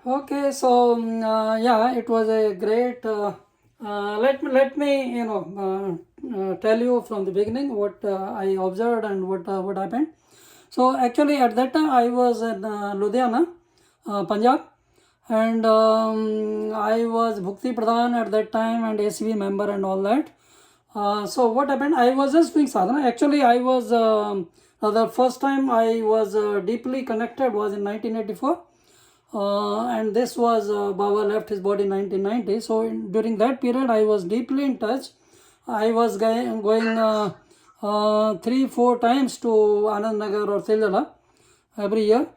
Okay, so yeah, it was a great. Let me tell you from the beginning what I observed and what happened. So actually, at that time I was in Ludhiana, Punjab, and I was Bhukti Pradhan at that time and ACV member and all that. So what happened? I was just doing sadhana. Actually, I was the first time I was deeply connected was in 1984, and this was Baba left his body in 1990. So during that period, I was deeply in touch. I was going 3-4 times to Anand Nagar or Tildala every year,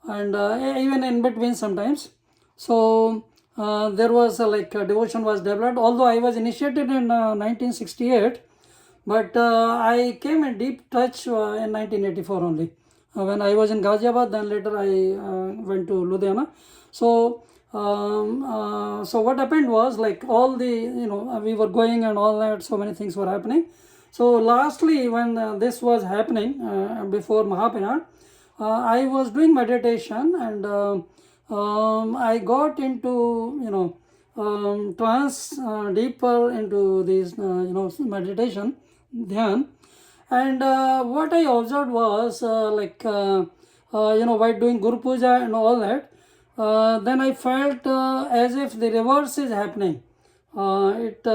and even in between sometimes. So there was like devotion was developed. Although I was initiated in 1968, but I came in deep touch in 1984 only. When I was in Ghaziabad, then later I went to Ludhiana. So so what happened was like all the we were going and all that. So many things were happening. So lastly, when this was happening before Mahapiran, I was doing meditation and I got into trance deeper into this meditation dhyan, and what I observed was while doing Guru Puja and all that, then I felt as if the reverse is happening. It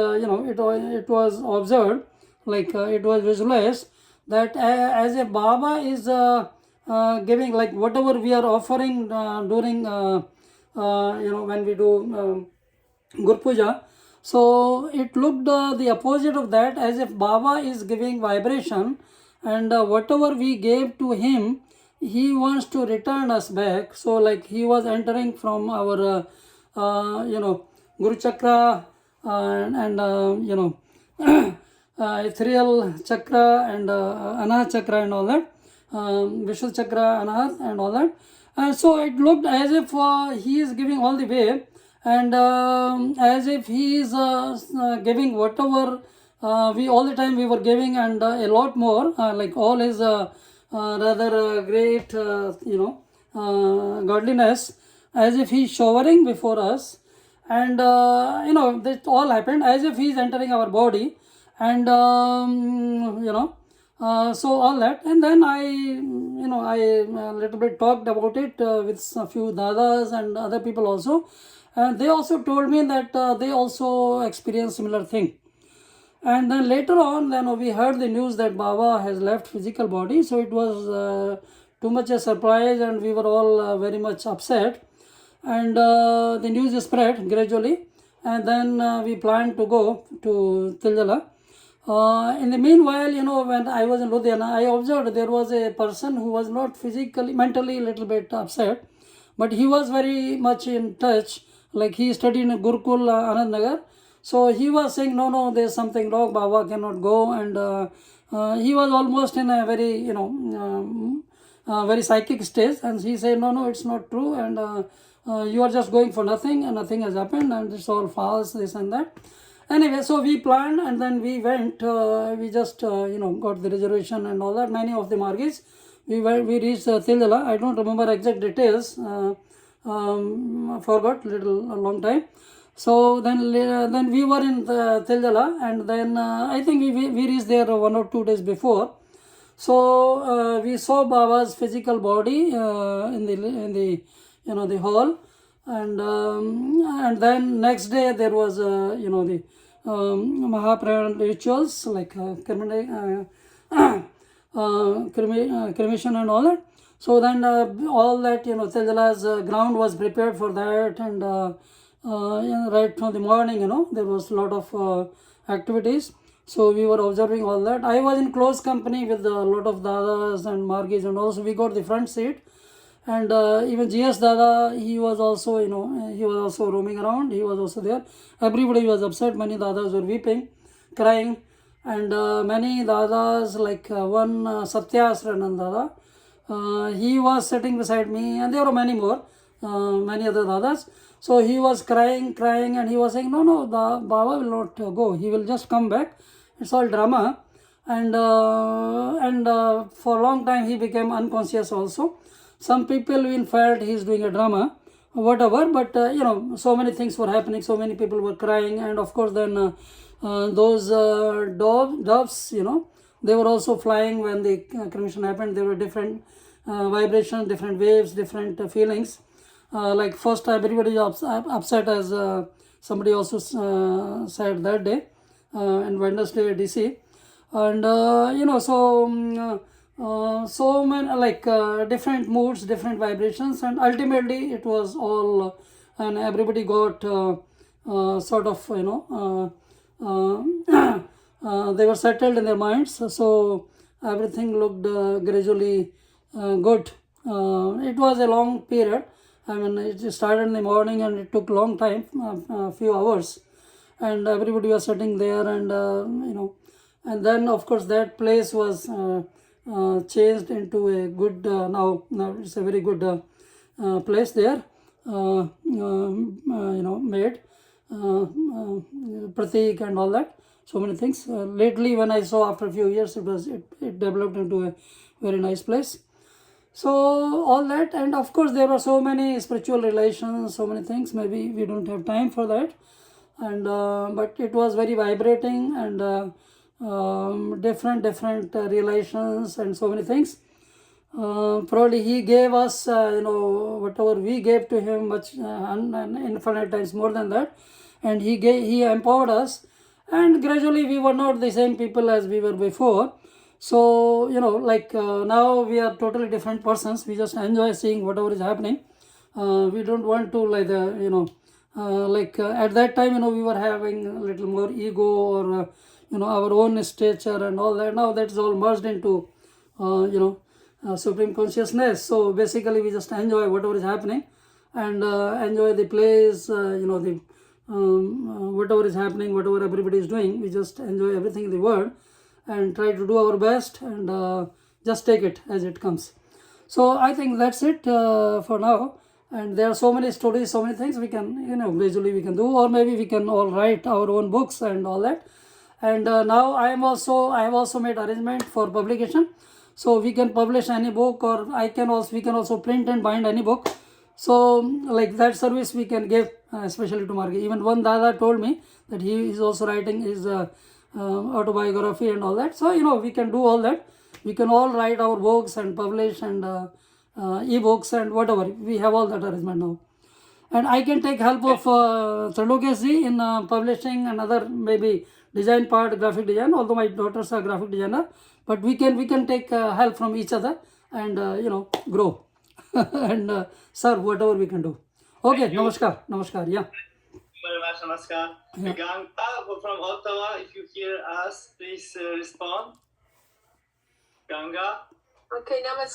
was observed, like it was visualized that as a Baba is giving, like whatever we are offering during when we do Guru Puja. So it looked the opposite of that, as if Baba is giving vibration, and whatever we gave to him, he wants to return us back. So like he was entering from our Guru Chakra and ethereal chakra and Anahat chakra and all that, Vishal chakra, Anahat and all that. So it looked as if he is giving all the way, and as if he is giving whatever we all the time we were giving, and a lot more, like all his rather great godliness, as if he is showering before us, and that all happened as if he is entering our body, and so all that. And then I a little bit talked about it with a few dadas and other people also, and they also told me that they also experienced similar thing. And then later on, then we heard the news that Baba has left physical body. So it was too much a surprise, and we were all very much upset. And the news spread gradually, and then we planned to go to Tildala. In the meanwhile, when I was in Ludhiana, I observed there was a person who was not physically, mentally a little bit upset, but he was very much in touch. Like he studied in Gurukul, Anand Nagar. So he was saying, no, there's something wrong, Baba cannot go. And he was almost in a very, very psychic stage. And he said, no, it's not true. And you are just going for nothing, and nothing has happened, and it's all false, this and that. Anyway, so we planned, and then we went. We just got the reservation and all that. Many of the margis. We reached Tildala. I don't remember exact details. Forgot a long time. So then we were in the Tildala, and then I think we reached there 1 or 2 days before. So we saw Baba's physical body in the the hall, and then next day there was the Mahaprayan rituals like cremation and all that. So then all that Tildala's ground was prepared for that, and right from the morning there was a lot of activities. So we were observing all that. I was in close company with a lot of dadas and margis, and also we got the front seat. And even GS Dada, he was also he was also roaming around. He was also there. Everybody was upset. Many dadas were weeping, crying, and many dadas, like one Satya Asranand Dada, he was sitting beside me, and there were many more, many other dadas. So he was crying, and he was saying, no, the Baba will not go. He will just come back. It's all drama. And for a long time he became unconscious also. Some people even felt he is doing a drama. whatever, but so many things were happening, so many people were crying, and of course then those doves, they were also flying when the cremation happened. There were different vibrations, different waves, different feelings. Like first everybody upset, as somebody also said that day, and Wednesday DC, and so many like different moods, different vibrations, and ultimately it was all, and everybody got sort of they were settled in their minds, so everything looked gradually good. It was a long period. I mean, it started in the morning and it took long time, a few hours, and everybody was sitting there, and and then of course that place was changed into a good, now it's a very good place there, made pratik and all that, so many things. Lately when I saw, after a few years, it developed into a very nice place. So all that, and of course there were so many spiritual relations, so many things, maybe we don't have time for that, and but it was very vibrating, and different relations and so many things. Probably he gave us whatever we gave to him, much infinite times more than that, and he empowered us, and gradually we were not the same people as we were before. So like now we are totally different persons. We just enjoy seeing whatever is happening. We don't want to, like at that time, we were having a little more ego, or our own stature and all that. Now that's all merged into supreme consciousness. So basically we just enjoy whatever is happening, and enjoy the place, the whatever is happening, whatever everybody is doing. We just enjoy everything in the world and try to do our best, and just take it as it comes. So I think that's it for now. And there are so many stories, so many things we can, gradually we can do, or maybe we can all write our own books and all that. And now I have also made arrangement for publication, so we can publish any book, or we can also print and bind any book. So like that service we can give, especially to Margi. Even one Dada told me that he is also writing his autobiography and all that. So we can do all that. We can all write our books and publish, and e-books and whatever. We have all that arrangement now. And I can take help of Trilokeshji in publishing another, maybe design part, graphic design, although my daughters are graphic designer, but we can take help from each other, and grow and serve whatever we can do. Okay, namaskar, yeah. Very much, namaskar. Yeah. Ganga from Ottawa, if you hear us, please respond. Ganga. Okay, namaskar.